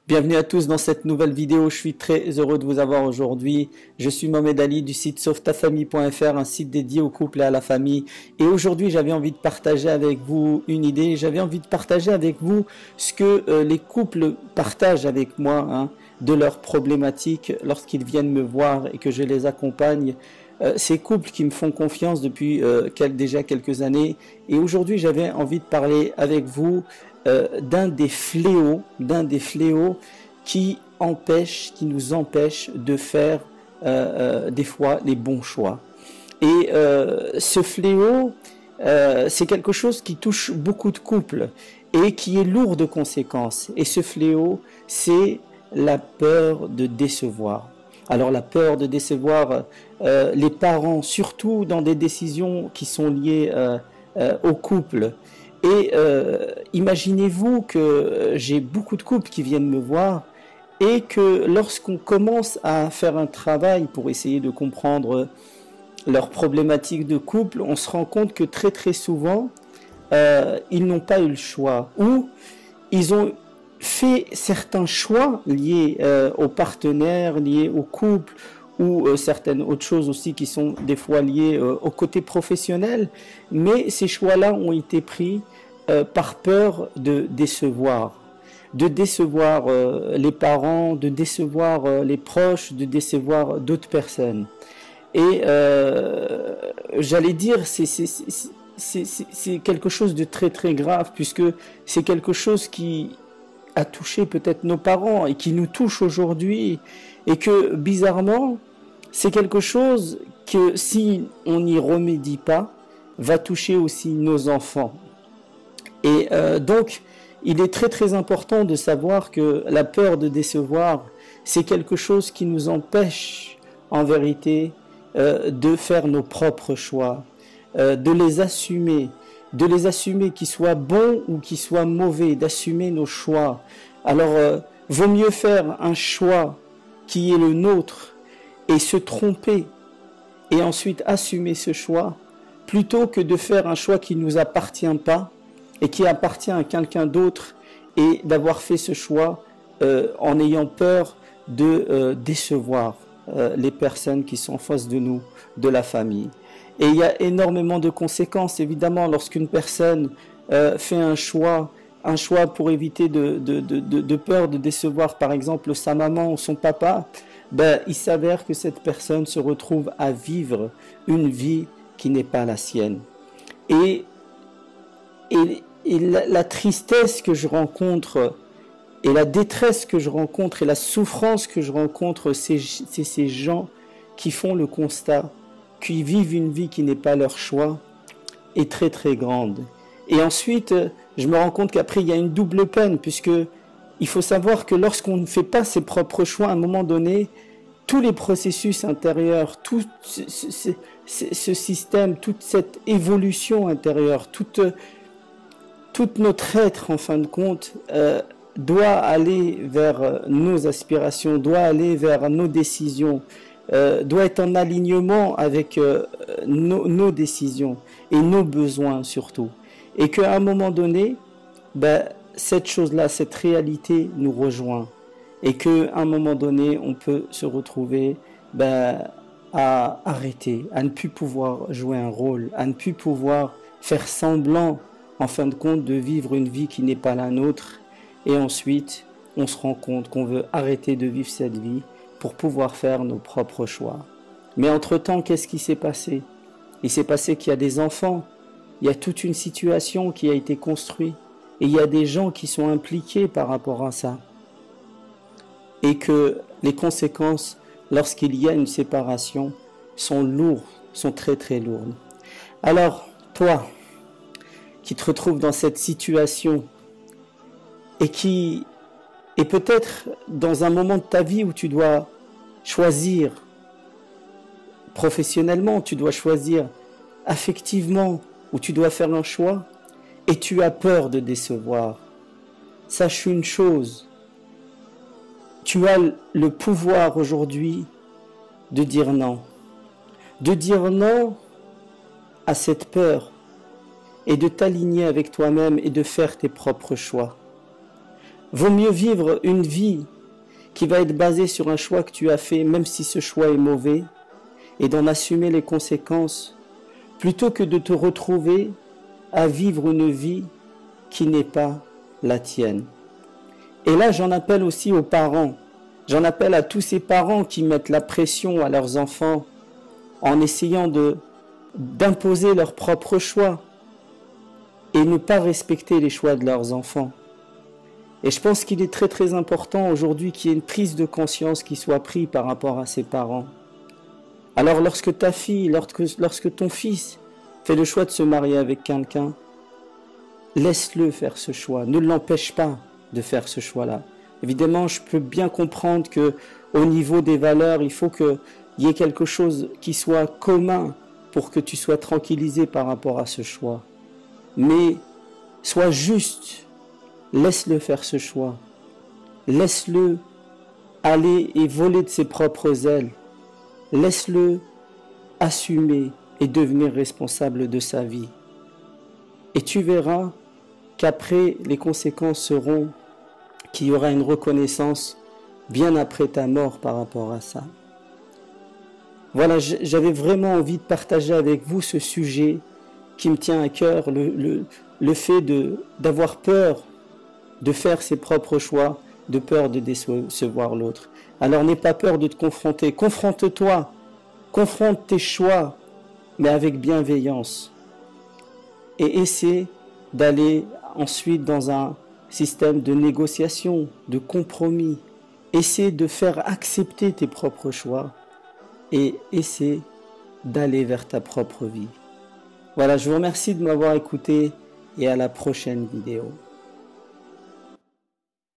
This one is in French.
Bienvenue à tous dans cette nouvelle vidéo, je suis très heureux de vous avoir aujourd'hui. Je suis Mohamed Ali du site sauvetafamille.fr, un site dédié aux couples et à la famille. Et aujourd'hui, j'avais envie de partager avec vous une idée, j'avais envie de partager avec vous ce que les couples partagent avec moi, de leurs problématiques lorsqu'ils viennent me voir et que je les accompagne. Ces couples qui me font confiance depuis déjà quelques années. Et aujourd'hui, j'avais envie de parler avec vous d'un des fléaux qui nous empêche de faire des fois les bons choix. Et ce fléau, c'est quelque chose qui touche beaucoup de couples et qui est lourd de conséquences. Et ce fléau, c'est la peur de décevoir. Alors la peur de décevoir les parents, surtout dans des décisions qui sont liées au couple. Et imaginez-vous que j'ai beaucoup de couples qui viennent me voir et que lorsqu'on commence à faire un travail pour essayer de comprendre leurs problématiques de couple, on se rend compte que très souvent, ils n'ont pas eu le choix ou ils ont fait certains choix liés aux partenaires, liés au couple ou certaines autres choses aussi qui sont des fois liées au côté professionnel, mais ces choix-là ont été pris par peur de décevoir les parents, de décevoir les proches, de décevoir d'autres personnes. Et j'allais dire, c'est quelque chose de très grave, puisque c'est quelque chose qui a touché peut-être nos parents et qui nous touche aujourd'hui, et que bizarrement, c'est quelque chose que si on n'y remédie pas, va toucher aussi nos enfants. Et donc, il est très important de savoir que la peur de décevoir, c'est quelque chose qui nous empêche, en vérité, de faire nos propres choix, de les assumer qu'ils soient bons ou qu'ils soient mauvais, d'assumer nos choix. Alors, vaut mieux faire un choix qui est le nôtre et se tromper, et ensuite assumer ce choix, plutôt que de faire un choix qui ne nous appartient pas, et qui appartient à quelqu'un d'autre, et d'avoir fait ce choix en ayant peur de décevoir les personnes qui sont en face de nous, de la famille. Et il y a énormément de conséquences, évidemment, lorsqu'une personne fait un choix pour éviter de peur de décevoir, par exemple, sa maman ou son papa, il s'avère que cette personne se retrouve à vivre une vie qui n'est pas la sienne. Et la tristesse que je rencontre, et la détresse que je rencontre, et la souffrance que je rencontre, c'est ces gens qui font le constat, qui vivent une vie qui n'est pas leur choix, est très grande. Et ensuite, je me rends compte qu'après, il y a une double peine, puisque il faut savoir que lorsqu'on ne fait pas ses propres choix, à un moment donné, tous les processus intérieurs, tout ce système, toute cette évolution intérieure, tout notre être, en fin de compte, doit aller vers nos aspirations, doit aller vers nos décisions, doit être en alignement avec nos décisions et nos besoins surtout. Et qu'à un moment donné, cette chose-là, cette réalité nous rejoint. Et qu'à un moment donné, on peut se retrouver à arrêter, à ne plus pouvoir jouer un rôle, à ne plus pouvoir faire semblant, en fin de compte, de vivre une vie qui n'est pas la nôtre. Et ensuite, on se rend compte qu'on veut arrêter de vivre cette vie pour pouvoir faire nos propres choix. Mais entre-temps, qu'est-ce qui s'est passé? Il s'est passé qu'il y a des enfants, il y a toute une situation qui a été construite, et il y a des gens qui sont impliqués par rapport à ça. Et que les conséquences, lorsqu'il y a une séparation, sont lourdes, sont très lourdes. Alors, toi, qui te retrouves dans cette situation, et qui est peut-être dans un moment de ta vie où tu dois choisir professionnellement, tu dois choisir affectivement, où tu dois faire un choix, et tu as peur de décevoir. Sache une chose, tu as le pouvoir aujourd'hui de dire non à cette peur, et de t'aligner avec toi-même et de faire tes propres choix. Vaut mieux vivre une vie qui va être basée sur un choix que tu as fait, même si ce choix est mauvais, et d'en assumer les conséquences, plutôt que de te retrouver à vivre une vie qui n'est pas la tienne. Et là, j'en appelle aussi aux parents. J'en appelle à tous ces parents qui mettent la pression à leurs enfants en essayant d'imposer leurs propres choix et ne pas respecter les choix de leurs enfants. Et je pense qu'il est très très important aujourd'hui qu'il y ait une prise de conscience qui soit prise par rapport à ces parents. Alors lorsque ta fille, lorsque ton fils fait le choix de se marier avec quelqu'un, laisse-le faire ce choix, ne l'empêche pas de faire ce choix-là. Évidemment, je peux bien comprendre que au niveau des valeurs, il faut qu'il y ait quelque chose qui soit commun pour que tu sois tranquillisé par rapport à ce choix. Mais sois juste, laisse-le faire ce choix. Laisse-le aller et voler de ses propres ailes. Laisse-le assumer et devenir responsable de sa vie. Et tu verras qu'après, les conséquences seront qu'il y aura une reconnaissance bien après ta mort par rapport à ça. Voilà, j'avais vraiment envie de partager avec vous ce sujet qui me tient à cœur, le fait d'avoir peur de faire ses propres choix, de peur de décevoir l'autre. Alors n'aie pas peur de te confronter, confronte-toi, confronte tes choix, mais avec bienveillance. Et essaie d'aller ensuite dans un système de négociation, de compromis. Essaie de faire accepter tes propres choix et essaie d'aller vers ta propre vie. Voilà, je vous remercie de m'avoir écouté et à la prochaine vidéo.